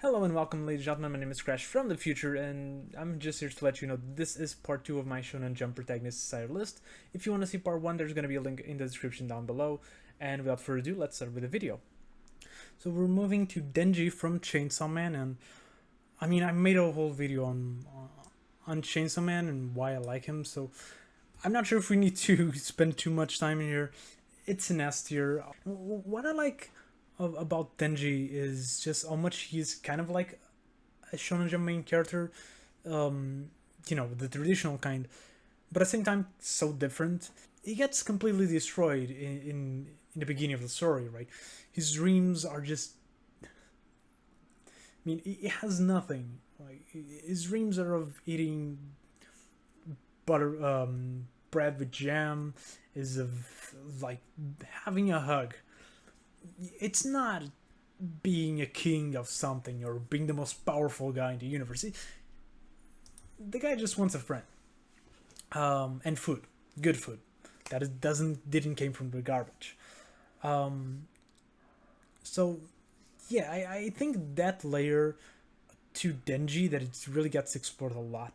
Hello and welcome, ladies and gentlemen. My name is Crash from the future, and I'm just here to let you know this is part 2 of my Shonen Jump Protagonists Society list. If you want to see part 1, there's going to be a link in the description down below. And without further ado, let's start with the video. So we're moving to Denji from Chainsaw Man, and I mean, I made a whole video on Chainsaw Man and why I like him, so I'm not sure if we need to spend too much time here. It's an S tier. What I like about Denji is just how much he's kind of like a Shonen Jump main character, the traditional kind, but at the same time so different. He gets completely destroyed in the beginning of the story, right? His dreams are just, I mean, he has nothing. Like his dreams are of eating bread with jam, is of like having a hug. It's not being a king of something or being the most powerful guy in the universe. The guy just wants a friend, and food, good food that didn't came from the garbage. So yeah, I think that layer to Denji that it really gets explored a lot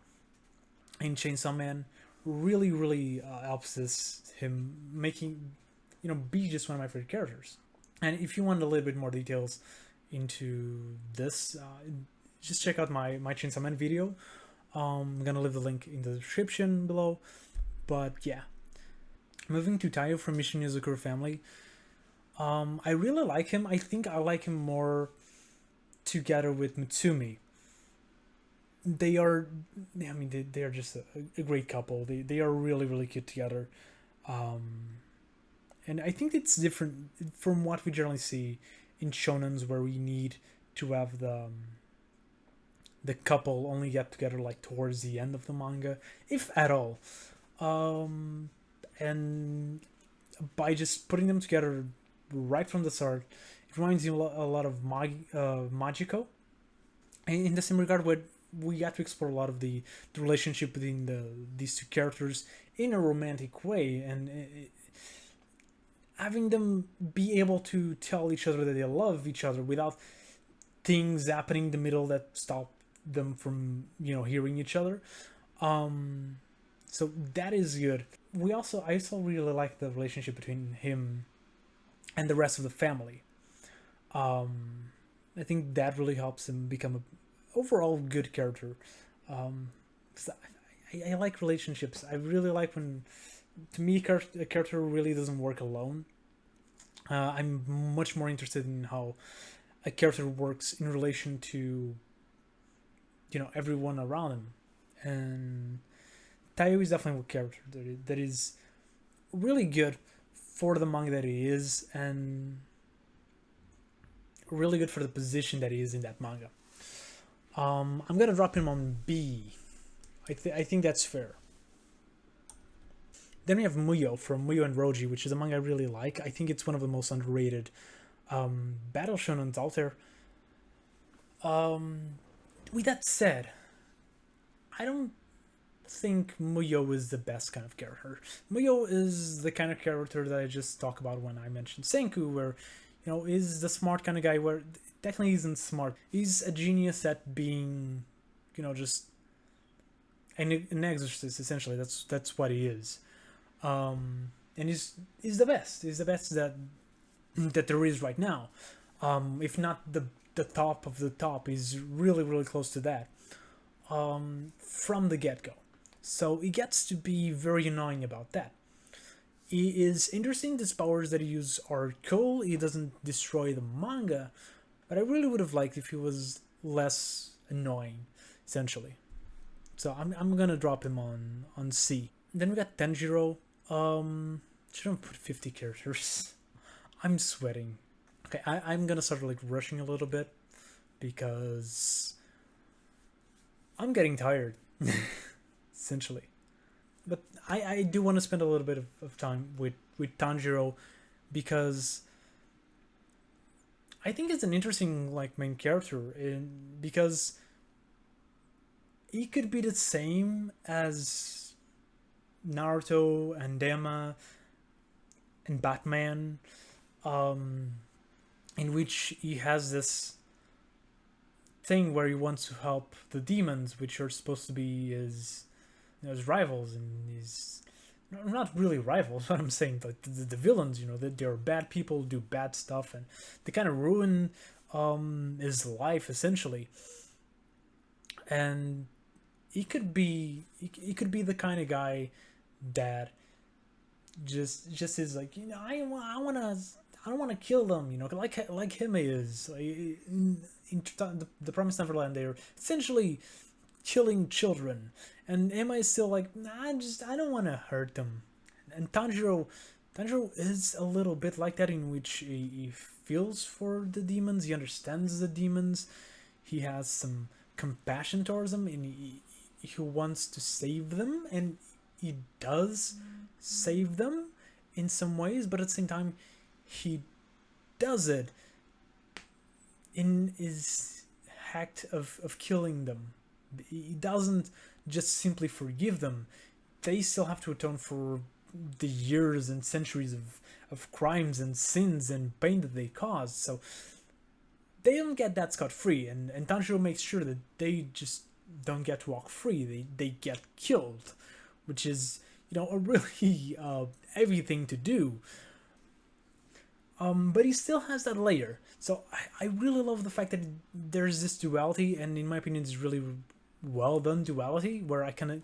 in Chainsaw Man really helps him making be just one of my favorite characters. And if you want a little bit more details into this, just check out my Chainsaw Man video. I'm gonna leave the link in the description below. But yeah, moving to Taiyo from Mission Yuzakura Family. I really like him. I think I like him more together with Mutsumi. They are, I mean, they are just a great couple. They are really cute together. And I think it's different from what we generally see in shonens, where we need to have the couple only get together like towards the end of the manga, if at all. And by just putting them together right from the start, it reminds you a lot of Magico. And in the same regard, where we got to explore a lot of the relationship between these two characters in a romantic way, and having them be able to tell each other that they love each other without things happening in the middle that stop them from hearing each other. So that is good. I also really like the relationship between him and the rest of the family. I think that really helps him become a overall good character. 'Cause I like relationships. I really like when, to me, a character really doesn't work alone. I'm much more interested in how a character works in relation to everyone around him. And Taiyo is definitely a character that is really good for the manga that he is, and really good for the position that he is in that manga. I'm gonna drop him on B. I think that's fair. Then we have Muyo from Muyo and Roji, which is a manga I really like. I think it's one of the most underrated battle shonens out there. With that said, I don't think Muyo is the best kind of character. Muyo is the kind of character that I just talked about when I mentioned Senku, where is the smart kind of guy, where technically isn't smart. He's a genius at being, just an exorcist. Essentially, that's what he is. And he's the best. He's the best that there is right now. If not the top of the top, he's really close to that. From the get-go. So he gets to be very annoying about that. He is interesting. These powers that he uses are cool. He doesn't destroy the manga, but I really would have liked if he was less annoying, essentially. So I'm gonna drop him on C. Then we got Tanjiro. Shouldn't put 50 characters. I'm sweating. Okay, I'm gonna start like rushing a little bit because I'm getting tired, essentially. But I do want to spend a little bit of time with Tanjiro, because I think it's an interesting like main character, because he could be the same as Naruto and Dema and Batman, in which he has this thing where he wants to help the demons, which are supposed to be his rivals, and he's not really rivals. What I'm saying, but the villains, they're bad people, do bad stuff, and they kind of ruin his life essentially. And he could be the kind of guy that just is like, I don't want to kill them, like him is like, in the Promised Neverland. They're essentially killing children, and Emma is still like, nah, I don't want to hurt them. And Tanjiro is a little bit like that, in which he feels for the demons, he understands the demons, he has some compassion towards them, and he wants to save them, and he does save them in some ways, but at the same time he does it in his act of killing them. He doesn't just simply forgive them. They still have to atone for the years and centuries of crimes and sins and pain that they caused. So they don't get that scot-free, and Tanjiro makes sure that they just don't get to walk free. They get killed, which is, a really heavy thing to do. But he still has that layer. So I really love the fact that there's this duality, and in my opinion, it's really well done duality, where I can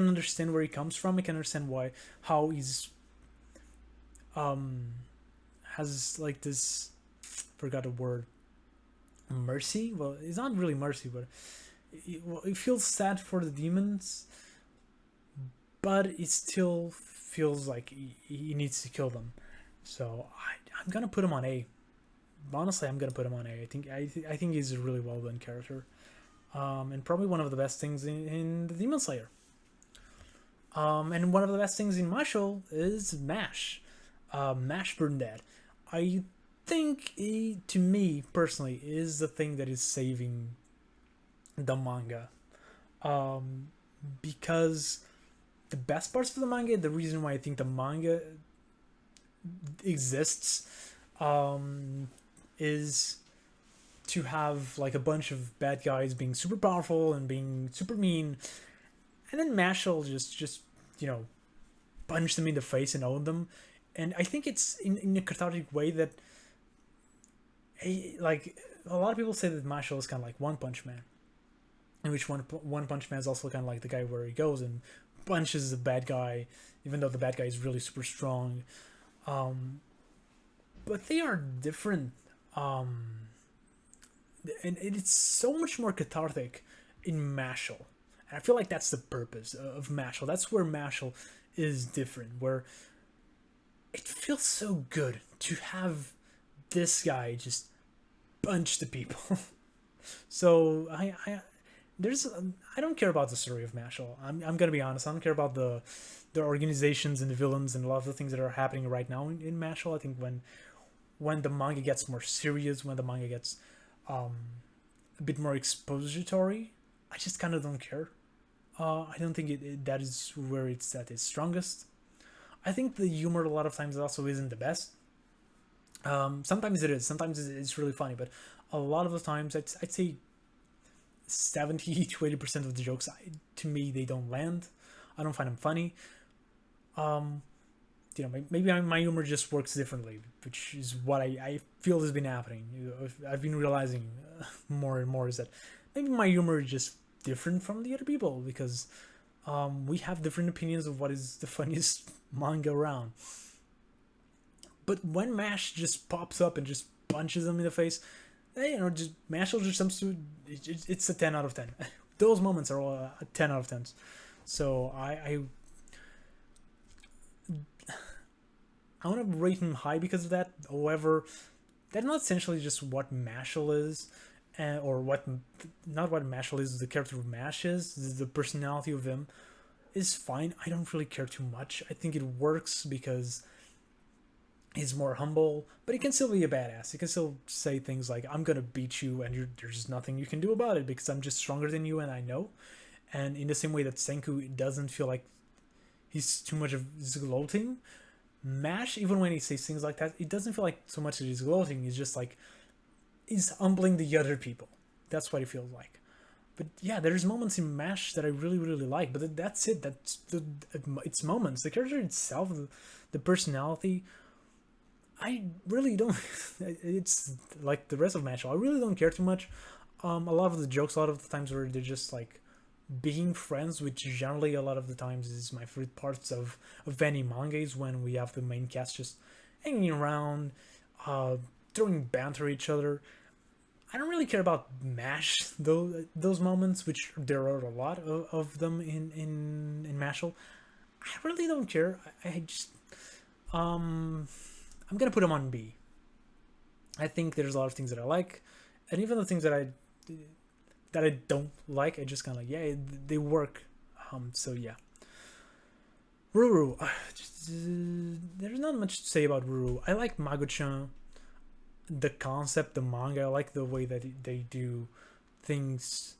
understand where he comes from. I can understand how he's has like this, forgot a word, mercy. Well, it's not really mercy, but it feels sad for the demons, but it still feels like he needs to kill them. So I'm gonna put him on A. Honestly, I'm gonna put him on A. I think he's a really well done character, and probably one of the best things in the Demon Slayer. And one of the best things in Mashle is Mash, Mash Burn Dead. I think to me personally, is the thing that is saving the manga, because the best parts of the manga, the reason why I think the manga exists, is to have like a bunch of bad guys being super powerful and being super mean, and then Mashle just punch them in the face and own them. And I think it's in a cathartic way that, like, a lot of people say that Mashle is kind of like One Punch Man, in which One Punch Man is also kind of like the guy where he goes and punches the bad guy, even though the bad guy is really super strong. But they are different, and it's so much more cathartic in Mashle. And I feel like that's the purpose of Mashle. That's where Mashle is different, where it feels so good to have this guy just punch the people. So I don't care about the story of Mashle. I'm gonna be honest. I don't care about the organizations and the villains and a lot of the things that are happening right now in Mashle. I think when the manga gets more serious, when the manga gets a bit more expository, I just kind of don't care. I don't think that is where it's at its strongest. I think the humor a lot of times also isn't the best. Sometimes it is. Sometimes it's really funny, but a lot of the times I'd say 70 to 80% of the jokes, to me, they don't land. I don't find them funny. Maybe my humor just works differently, which is what I feel has been happening. I've been realizing more and more is that maybe my humor is just different from the other people, because we have different opinions of what is the funniest manga around. But when Mash just pops up and just punches them in the face, just Mashle just comes to it's a 10 out of 10. Those moments are all a 10 out of 10. So I want to rate him high because of that. However, that's not essentially just what Mashle is, or not what Mashle is. The character of Mash is, the personality of him is fine. I don't really care too much. I think it works because he's more humble, but he can still be a badass. He can still say things like, I'm gonna beat you and there's nothing you can do about it because I'm just stronger than you and I know. And in the same way that Senku doesn't feel like he's too much of his gloating, Mash, even when he says things like that, it doesn't feel like so much that he's gloating. He's just like, he's humbling the other people. That's what it feels like. But yeah, there's moments in MASH that I really, really like. But that's it. That's its moments. The character itself, the personality, I really don't. It's like the rest of MASH. I really don't care too much. A lot of the jokes, a lot of the times where they're just like being friends, which generally a lot of the times is my favorite parts of any manga, is when we have the main cast just hanging around, throwing banter at each other. I don't really care about MASH, those moments, which there are a lot of them in Mashle. I really don't care. I just I'm gonna put them on B. I think there's a lot of things that I like, and even the things that I don't like, I just kind of like, yeah, they work. So yeah. Ruru, there's not much to say about Ruru. I like Magu-chan, the concept, the manga. I like the way that they do things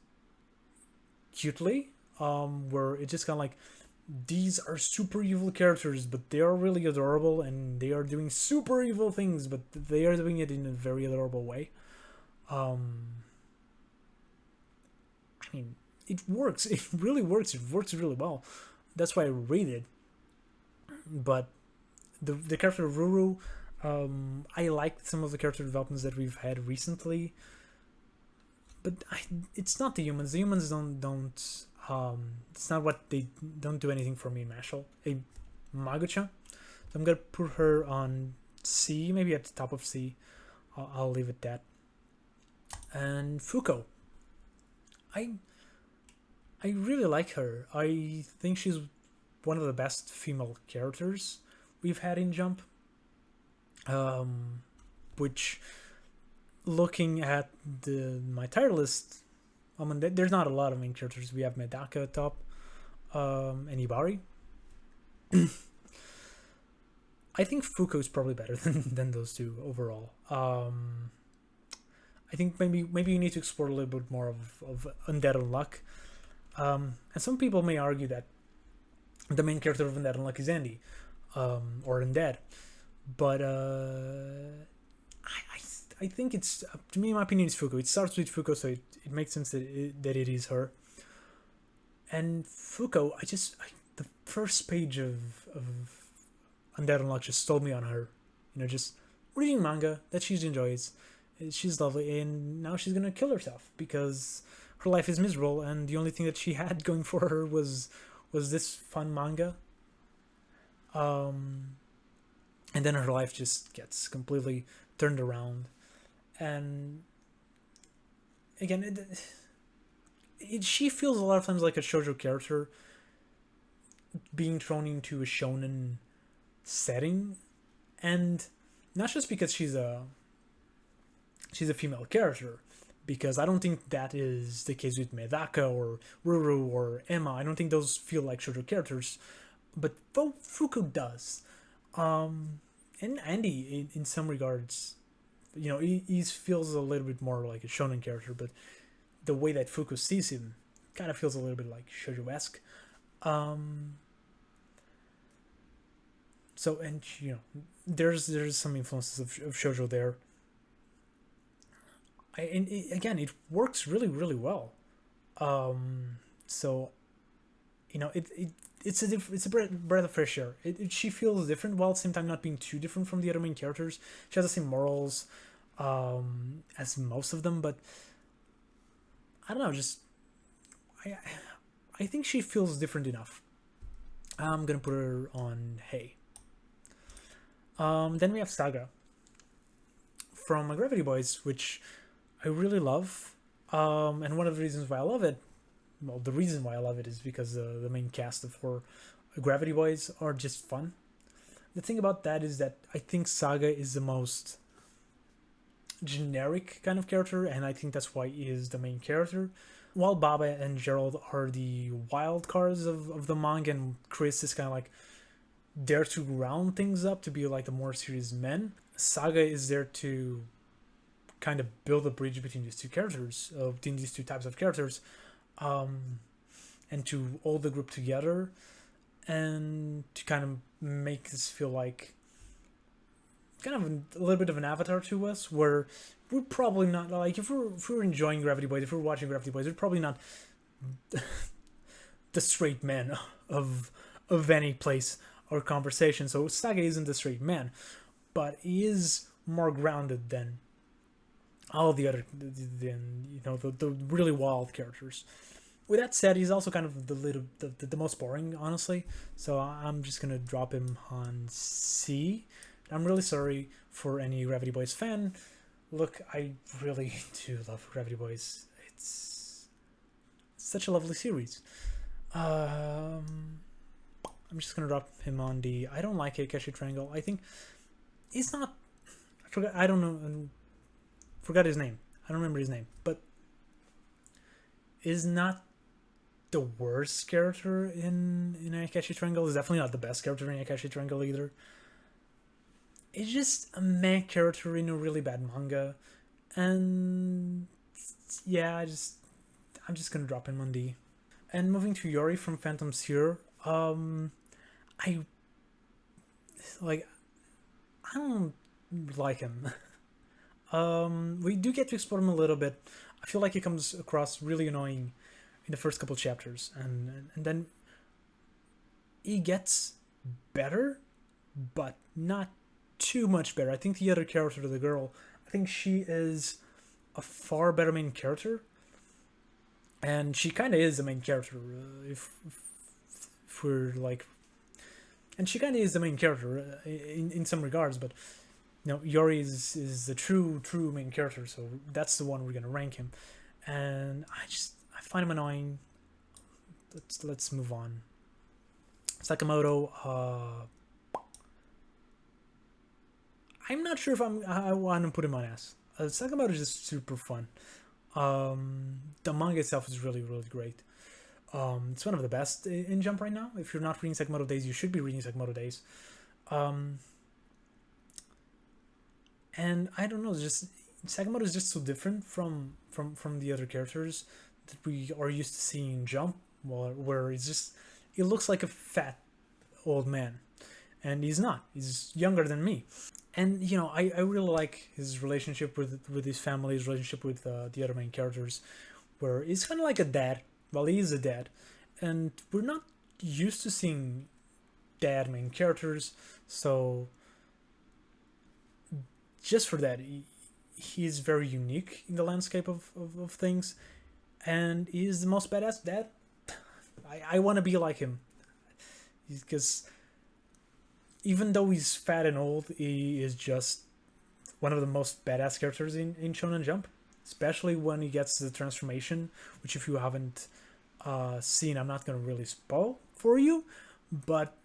cutely. Where it's just kind of like, these are super evil characters, but they are really adorable, and they are doing super evil things, but they are doing it in a very adorable way. I mean, it works. It really works. It works really well. That's why I read it. But the character of Ruru, I like some of the character developments that we've had recently, but it's not the humans. The humans don't. It's not what they don't do anything for me in Mashle. A Magu-chan, so I'm gonna put her on C, maybe at the top of C. I'll leave it that. And Fuco, I really like her. I think she's one of the best female characters we've had in Jump. Which, looking at my tier list, I mean, there's not a lot of main characters. We have Medaka at top, and Ibari. I think Fuko is probably better than those two overall. I think maybe you need to explore a little bit more of Undead Unluck. And some people may argue that the main character of Undead Unluck is Andy, or Undead. But I think it's, to me, in my opinion, it's Fuco. It starts with Fuco, so it makes sense that it is her. And Fuco, the first page of Undead Unluck just sold me on her. Just reading manga that she enjoys. She's lovely, and now she's gonna kill herself because her life is miserable, and the only thing that she had going for her was this fun manga. And then her life just gets completely turned around, and again, she feels a lot of times like a shoujo character being thrown into a shonen setting, and not just because she's a female character, because I don't think that is the case with Medaka or Ruru or Emma. I don't think those feel like shoujo characters, but Fuku does. And Andy, in some regards, he feels a little bit more like a shonen character, but the way that Fuku sees him kind of feels a little bit like shoujo-esque. So, and there's some influences of shoujo there. Again, it works really, really well. So, it's a breath of fresh air. She feels different while at the same time not being too different from the other main characters. She has the same morals as most of them, but I don't know. Just I think she feels different enough. I'm gonna put her on Hey. Then we have Saga from Gravity Boys, which I really love. And one of the reasons why I love it, well, the reason why I love it is because the main cast of Gravity Boys are just fun. The thing about that is that I think Saga is the most generic kind of character, and I think that's why he is the main character. While Baba and Gerald are the wild cards of the manga, and Chris is kind of like there to round things up, to be like the more serious men, Saga is there to kind of build a bridge between these two characters, between these two types of characters, and to hold the group together, and to kind of make us feel like kind of a little bit of an avatar to us, where we're probably not like if we're enjoying Gravity Boys, if we're watching Gravity Boys, we're probably not the straight man of any place or conversation. So Saga isn't the straight man, but he is more grounded than all the other, the really wild characters. With that said, he's also kind of the most boring, honestly. So I'm just gonna drop him on C. I'm really sorry for any Gravity Boys fan. Look, I really do love Gravity Boys. It's such a lovely series. I'm just gonna drop him on D. I don't like Akechi Triangle. I think he's not. I forgot. I don't know. Forgot his name. I don't remember his name, but is not the worst character in Akechi Triangle. Is definitely not the best character in Akechi Triangle either. It's just a main character in a really bad manga, and yeah, I'm just gonna drop him on D. And moving to Yuri from Phantom Sphere, I don't like him. We do get to explore him a little bit. I feel like he comes across really annoying in the first couple chapters, and then he gets better, but not too much better. I think the other character, the girl, I think she is a far better main character, and she kind of is the main character. If we're like, and she kind of is the main character in some regards, but Yuri is the true main character, so that's the one we're gonna rank him. And I find him annoying. Let's move on. Sakamoto. I'm not sure if I want to put him on S. Sakamoto is just super fun. The manga itself is really great. It's one of the best in Jump right now. If you're not reading Sakamoto Days, you should be reading Sakamoto Days. And I don't know, just Sakamoto is just so different from the other characters that we are used to seeing in Jump, where he looks like a fat old man, and he's not. He's younger than me, and I really like his relationship with his family, his relationship with the other main characters, where he's kind of like a dad. Well, he is a dad, and we're not used to seeing dad main characters, so just for that, he is very unique in the landscape of things, and he is the most badass dad. I want to be like him, because even though he's fat and old, he is just one of the most badass characters in Shonen Jump, especially when he gets the transformation, which if you haven't seen, I'm not going to really spoil for you, but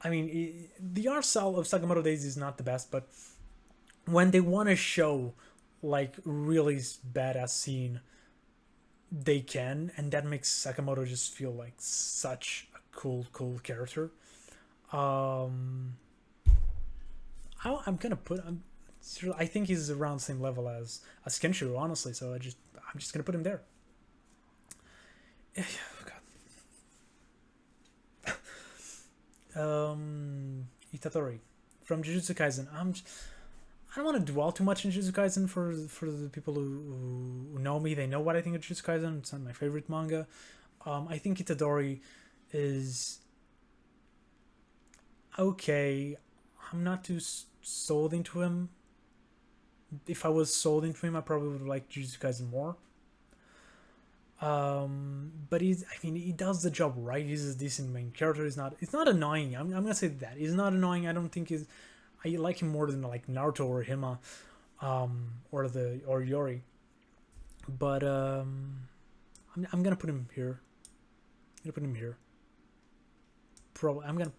I mean, the art style of Sakamoto Days is not the best, but when they want to show like really badass scene, they can, and that makes Sakamoto just feel like such a cool character. I think he's around the same level as Kenshiro, honestly. So I'm just gonna put him there. God. Itadori from Jujutsu Kaisen. I don't want to dwell too much in Jujutsu Kaisen for the people who know me. They know what I think of Jujutsu Kaisen. It's not my favorite manga. I think Itadori is okay. I'm not too sold into him. If I was sold into him, I probably would like Jujutsu Kaisen more. But he does the job right. He's a decent main character. It's not annoying. I'm gonna say that he's not annoying. I don't think I like him more than like Naruto or Hima, or Yuri. But I'm gonna put him here. Probably I'm gonna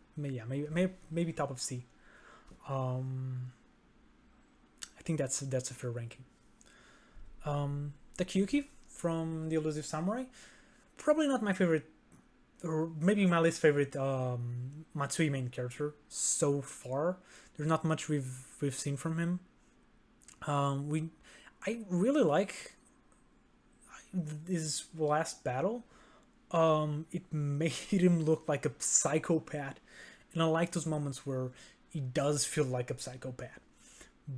maybe top of C. I think that's a fair ranking. The Kyuki from The Elusive Samurai, probably not my favorite, or maybe my least favorite Matsui main character so far. There's not much we've seen from him. I really like his last battle. It made him look like a psychopath, and I like those moments where he does feel like a psychopath,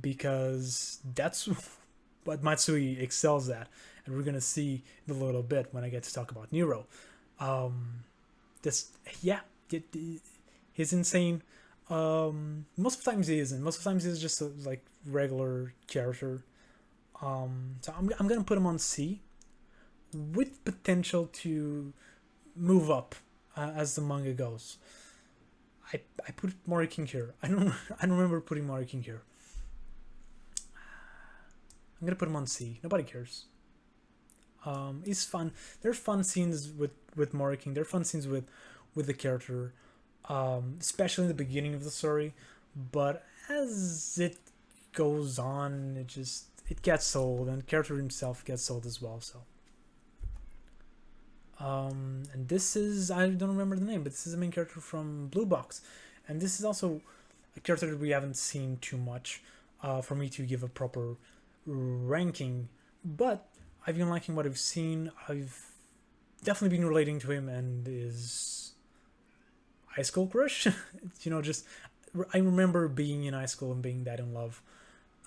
because that's what Matsui excels at, and we're gonna see in a little bit when I get to talk about Nero. This, yeah, he's insane. Most of the times he isn't. Most of the times he's just a, like, regular character. So I'm gonna put him on C, with potential to move up as the manga goes. I put Mario King here. I don't remember putting Mario King here. I'm gonna put him on C. Nobody cares. It's fun. There are fun scenes with Mario King. There are fun scenes with the character, especially in the beginning of the story. But as it goes on, it gets old, and the character himself gets old as well. So, and this is, I don't remember the name, but this is the main character from Blue Box, and this is also a character that we haven't seen too much for me to give a proper ranking. But I've been liking what I've seen. I've definitely been relating to him and his high school crush. Just I remember being in high school and being that in love.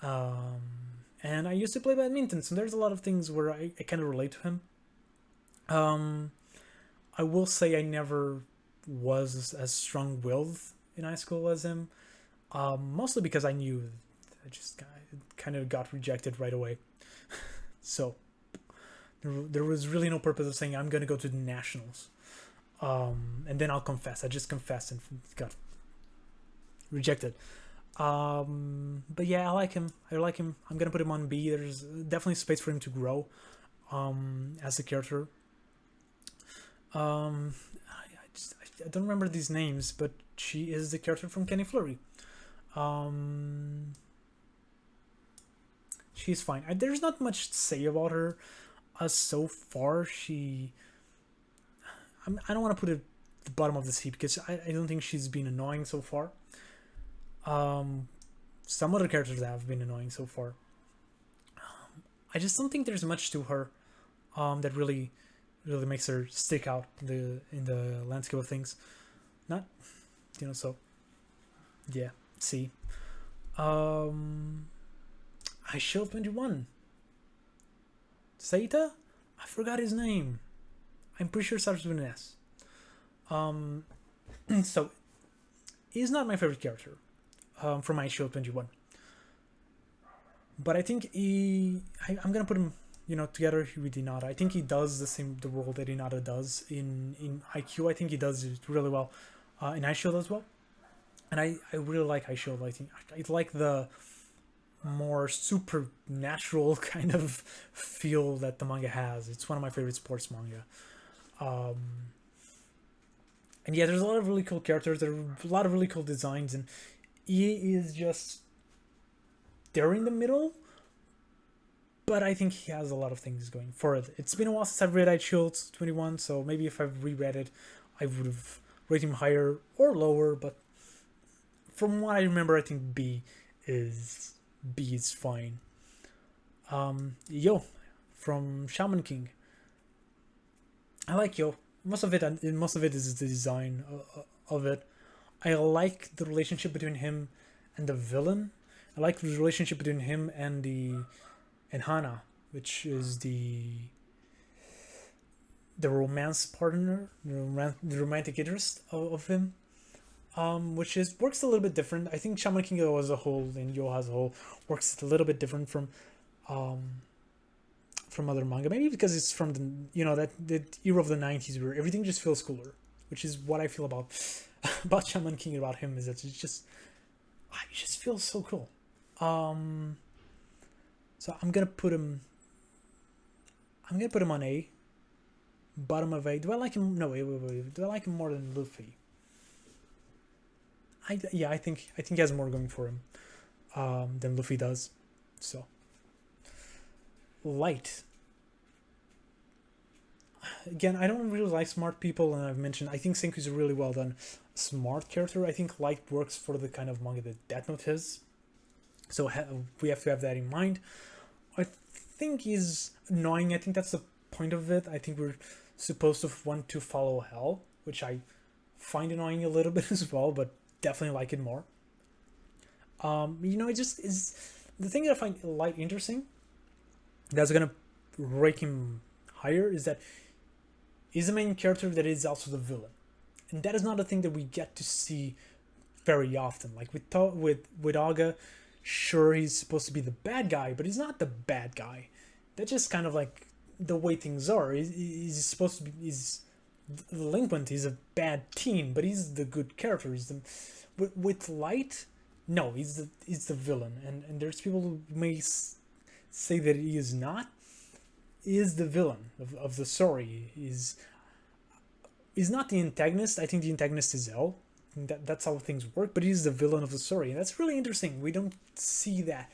And I used to play badminton, so there's a lot of things where I kind of relate to him. I will say I never was as strong-willed in high school as him, mostly because I knew I just kind of got rejected right away. So there was really no purpose of saying I'm going to go to the nationals, and then I'll confess. I just confessed and got rejected. But yeah, I like him. I'm gonna put him on B. There's definitely space for him to grow as a character. I don't remember these names, but she is the character from Kenny Flurry. She's fine. There's not much to say about her so far. I don't want to put it at the bottom of the sea because I don't think she's been annoying so far. Some other characters have been annoying so far. I just don't think there's much to her that really makes her stick out in the landscape of things. Not, so yeah. See, Eyeshield 21. Seita? I forgot his name. I'm pretty sure it starts with an S. So he's not my favorite character from Eyeshield 21. But I think I'm gonna put him, together with Hinata. I think he does the role that Hinata does in IQ. I think he does it really well in Eyeshield as well. And I really like Eyeshield. I think I like the more supernatural kind of feel that the manga has. It's one of my favorite sports manga. And yeah, there's a lot of really cool characters. There are a lot of really cool designs, and he is just there in the middle. But I think he has a lot of things going for it. It's been a while since I've read Eyeshield 21, so maybe if I've reread it, I would have rated him higher or lower. But from what I remember, I think B is fine. Yo from Shaman King. I like Yo. Most of it is the design of it. I like the relationship between him and the villain. I like the relationship between him and Hana, which is the romance partner, the romantic interest of him. Which works a little bit different. I think Shaman King as a whole and Yo as a whole works a little bit different from other manga. Maybe because it's from the era of the 90s where everything just feels cooler, which is what I feel about Shaman King, about him, is that it just feels so cool. So I'm gonna put him on A, bottom of A. Do I like him? No, wait. Do I like him more than Luffy? I think he has more going for him than Luffy does. So Light. Again, I don't really like smart people, and I've mentioned I think Senku's a really well done smart character. I think Light works for the kind of manga that Death Note is. So we have to have that in mind. I think he's annoying. I think that's the point of it. I think we're supposed to want to follow Hell, which I find annoying a little bit as well, but definitely like it more. It just is the thing that I find Light interesting. That's gonna rake him higher is that he's the main character that is also the villain, and that is not a thing that we get to see very often. Like with Aga, sure he's supposed to be the bad guy, but he's not the bad guy. That's just kind of like the way things are. He's supposed to be he's delinquent. He's a bad teen, but he's the good character. He's the with Light. No, he's the villain, and there's people who may say that he is not. He is the villain of the story. He's not the antagonist. I think the antagonist is L. That's how things work. But he's the villain of the story, and that's really interesting. We don't see that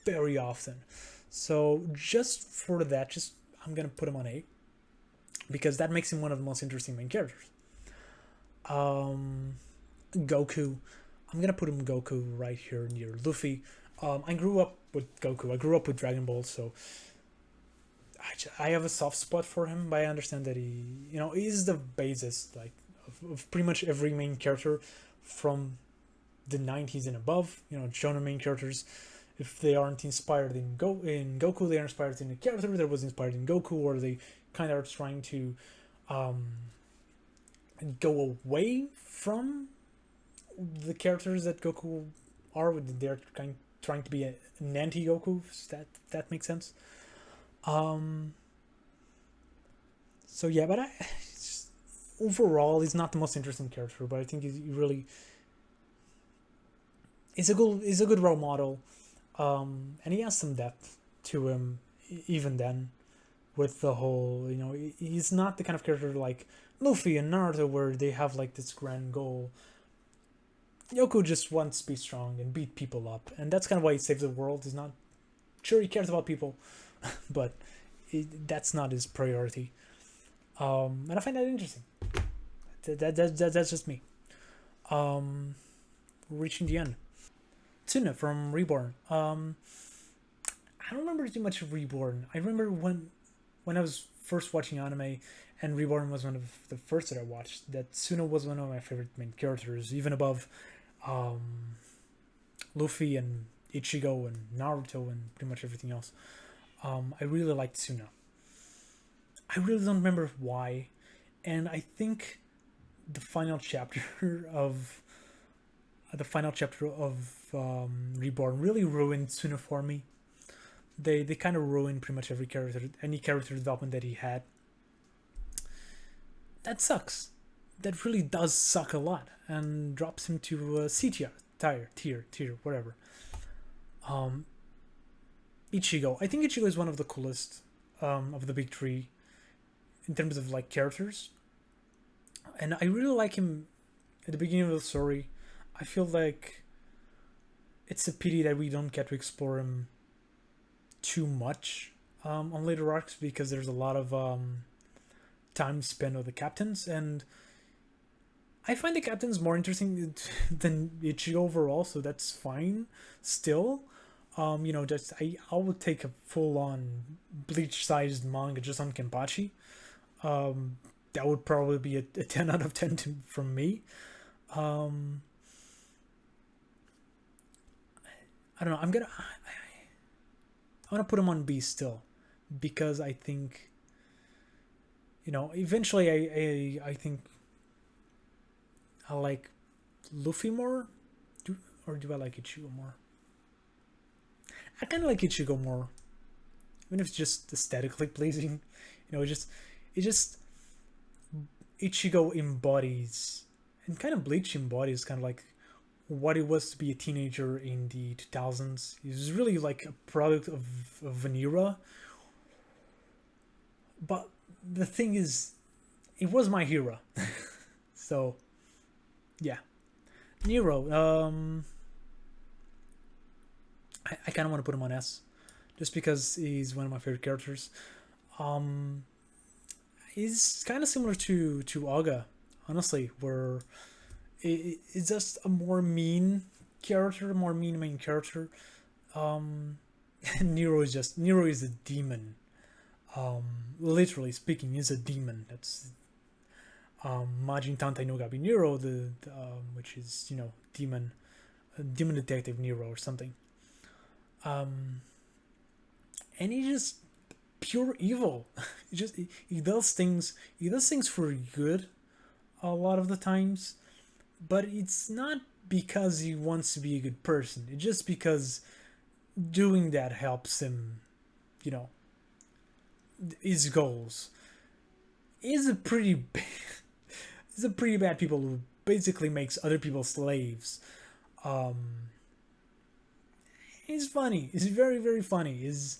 very often. So just for that, I'm gonna put him on A because that makes him one of the most interesting main characters. Goku, I'm gonna put him Goku right here near Luffy. I grew up with Goku. I grew up with Dragon Ball, so I have a soft spot for him. But I understand that he's the basis like of pretty much every main character from the 90s and above. Shonen main characters. If they aren't inspired in Goku, they are inspired in a character that was inspired in Goku, or they kind of are trying to go away from the characters that Goku are. They're trying to be an anti-Goku. That makes sense. So yeah, but overall, he's not the most interesting character, but I think he really is a good role model. And he has some depth to him, even then, with the whole, he's not the kind of character like Luffy and Naruto where they have like this grand goal. Yoko just wants to be strong and beat people up, and that's kind of why he saves the world. He's not sure he cares about people, but that's not his priority. And I find that interesting. That's just me. Reaching the end. Tuna from Reborn. I don't remember too much of Reborn. I remember when I was first watching anime, and Reborn was one of the first that I watched. That Tuna was one of my favorite main characters, even above Luffy and Ichigo and Naruto and pretty much everything else. I really liked Tuna. I really don't remember why, and I think the final chapter of Reborn really ruined Tuna for me. They kind of ruined pretty much any character development that he had. That sucks. That really does suck a lot, and drops him to C tier, whatever. Ichigo. I think Ichigo is one of the coolest of the big three in terms of like characters, and I really like him at the beginning of the story. I feel like it's a pity that we don't get to explore him too much on later arcs, because there's a lot of time spent with the captains, and I find the captains more interesting than Ichigo overall, so that's fine still. Just I would take a full-on Bleach-sized manga just on Kenpachi. That would probably be a 10 out of 10 from me. I don't know. I'm gonna put him on B still, because I think eventually I think I like Luffy more. Do I like Ichigo more? I kind of like Ichigo more, even if it's just aesthetically pleasing. It just Ichigo embodies, and kind of Bleach embodies kind of like what it was to be a teenager in the 2000s. He was really like a product of an era. But the thing is, it was my hero. So, yeah. Nero, I kind of want to put him on S, just because he's one of my favorite characters. He's kind of similar to Aga, honestly, where it's just a more mean character, a more mean main character. Nero is a demon. Literally speaking, is a demon. That's Majin Tantai no Gabi Nero, which is demon demon detective Nero or something. And he's just pure evil. He does things. He does things for good a lot of the times, but it's not because he wants to be a good person. It's just because doing that helps him, you know, his goals. He's a pretty he's a pretty bad people who basically makes other people slaves. Um, he's funny. He's very, very funny. He's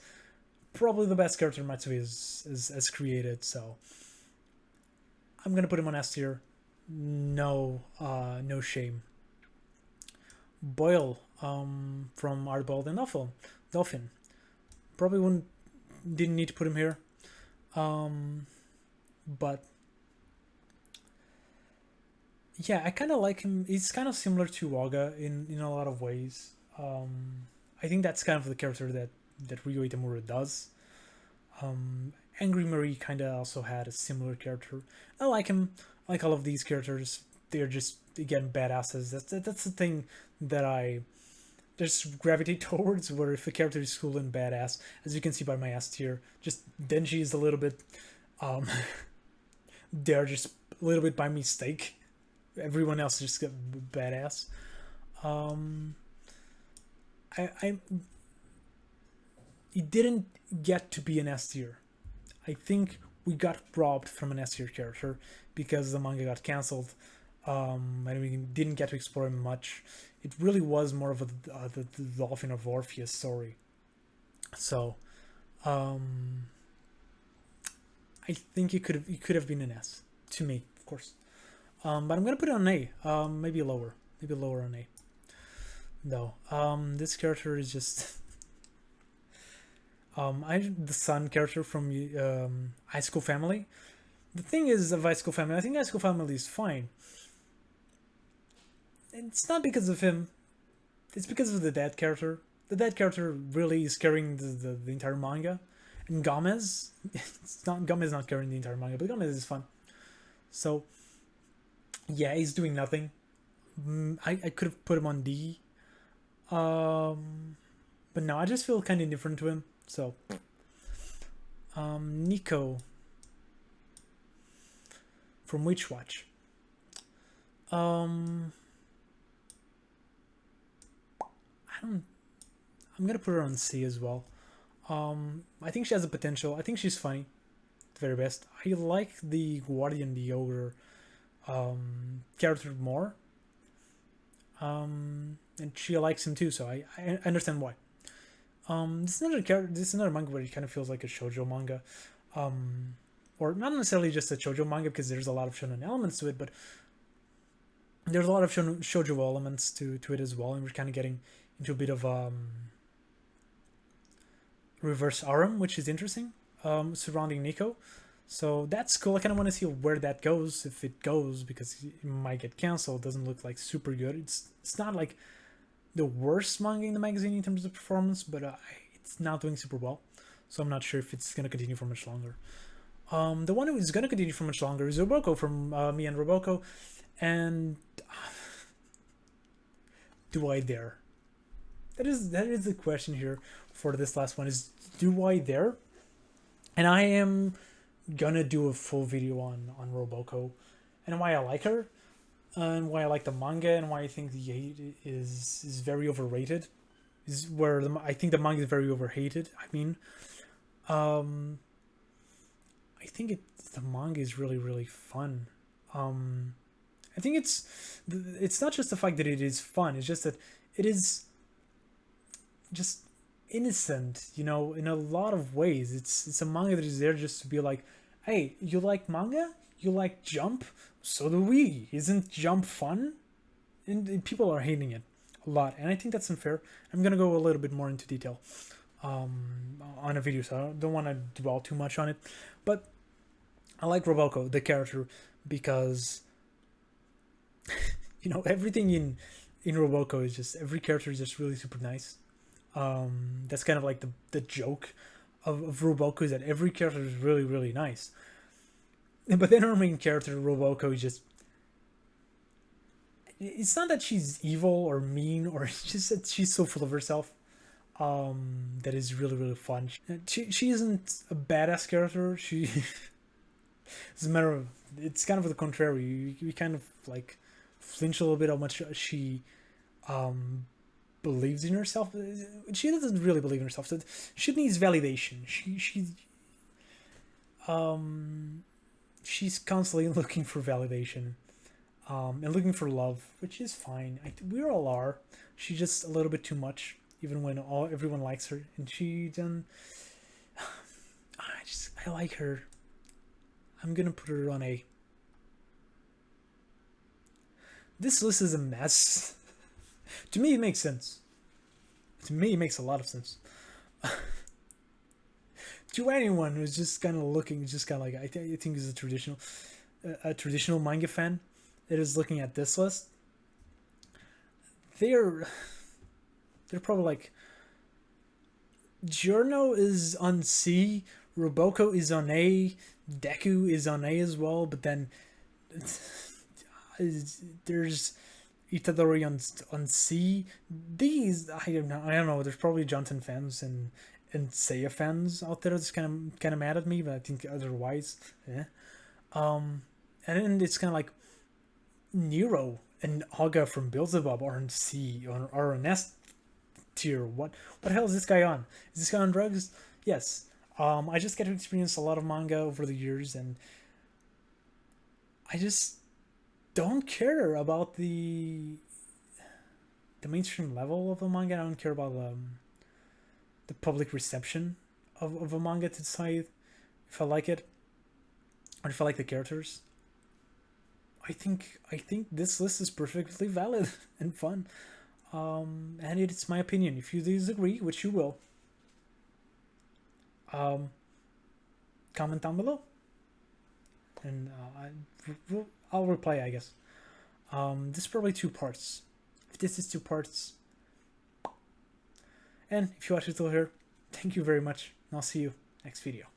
probably the best character Matsui has created. So I'm gonna put him on S tier. No, no shame. Boyle, from Ardbald and Dolphin. Probably didn't need to put him here. But yeah, I kind of like him. He's kind of similar to Waga in a lot of ways. I think that's kind of the character that Ryo Itamura does. Angry Marie kind of also had a similar character. I like him. I like all of these characters. They're just, again, badasses. That's the thing that I just gravitate towards, where if a character is cool and badass, as you can see by my S tier, just Denji is a little bit, they're just a little bit by mistake. Everyone else just got badass. It didn't get to be an S tier. I think we got robbed from an S tier character because the manga got cancelled, and we didn't get to explore him much. It really was more of the Dolphin of Orpheus story. So, I think it could have been an S to me, of course. But I'm gonna put it on A. Maybe lower on A. No, this character is just the son character from High School Family. The thing is, of High School Family, I think High School Family is fine. It's not because of him. It's because of the dad character. The dad character really is carrying the entire manga. And Gomez, Gomez not carrying the entire manga, but Gomez is fun. So, yeah, he's doing nothing. I could have put him on D. But no, I just feel kind of indifferent to him. So, Nico from Witch Watch. I'm gonna put her on C as well. I think she has the potential. I think she's funny, at the very best. I like the Guardian the Ogre character more, and she likes him too. So I understand why. This is another manga where it kind of feels like a shojo manga, or not necessarily just a shojo manga because there's a lot of shonen elements to it, but there's a lot of shojo elements to it as well, and we're kind of getting into a bit of reverse Arum, which is interesting, surrounding Nico. So that's cool. I kind of want to see where that goes, if it goes, because it might get canceled. It doesn't look like super good. It's not like the worst manga in the magazine in terms of performance, but it's not doing super well. So I'm not sure if it's going to continue for much longer. The one who is going to continue for much longer is Roboko from me and Roboko. And do I dare? That is the question here for this last one, is do I dare? And I am gonna do a full video on Roboko and why I like her and why I like the manga and why I think the hate is very overrated. Is where I think the manga is very overhated. I mean, I think the manga is really, really fun. I think it's not just the fact that it is fun. It's just that it is just innocent, in a lot of ways. It's a manga that is there just to be like, hey, you like manga? You like Jump? So do we. Isn't Jump fun? And people are hating it a lot, and I think that's unfair. I'm gonna go a little bit more into detail on a video, so I don't want to dwell too much on it. But I like Roboko, the character, because everything in Roboko is just, every character is just really super nice. That's kind of like the joke of Roboko, is that every character is really, really nice. But then our main character, Roboko, is just it's not that she's evil or mean, or it's just that she's so full of herself. That is really really fun. She isn't a badass character. She as a matter of, it's kind of the contrary. You kind of like flinch a little bit how much she um believes in herself. She doesn't really believe in herself. So she needs validation. She's constantly looking for validation, and looking for love, which is fine. We all are. She's just a little bit too much, even when everyone likes her, and she then. I like her. I'm gonna put her on a. This list is a mess. To me, it makes sense. To me, it makes a lot of sense. To anyone who's just kind of looking, just kind of like I think is a traditional manga fan that is looking at this list, they're probably like, Giorno is on C, Roboko is on A, Deku is on A as well, but then there's Itadori on C. These I don't know. There's probably Johnson fans and Seiya fans out there that's kind of mad at me, but I think otherwise, yeah. And then it's kind of like Nero and Haga from Beelzebub are in C or are in S tier. What the hell is this guy on? Is this guy on drugs? Yes. I just get to experience a lot of manga over the years, and I just don't care about the mainstream level of a manga. I don't care about the public reception of a manga to decide if I like it or if I like the characters. I think this list is perfectly valid and fun, and it's my opinion. If you disagree, which you will, comment down below, and I'll reply, I guess. This is probably 2 parts. If this is 2 parts, and if you watched it till here, thank you very much, and I'll see you next video.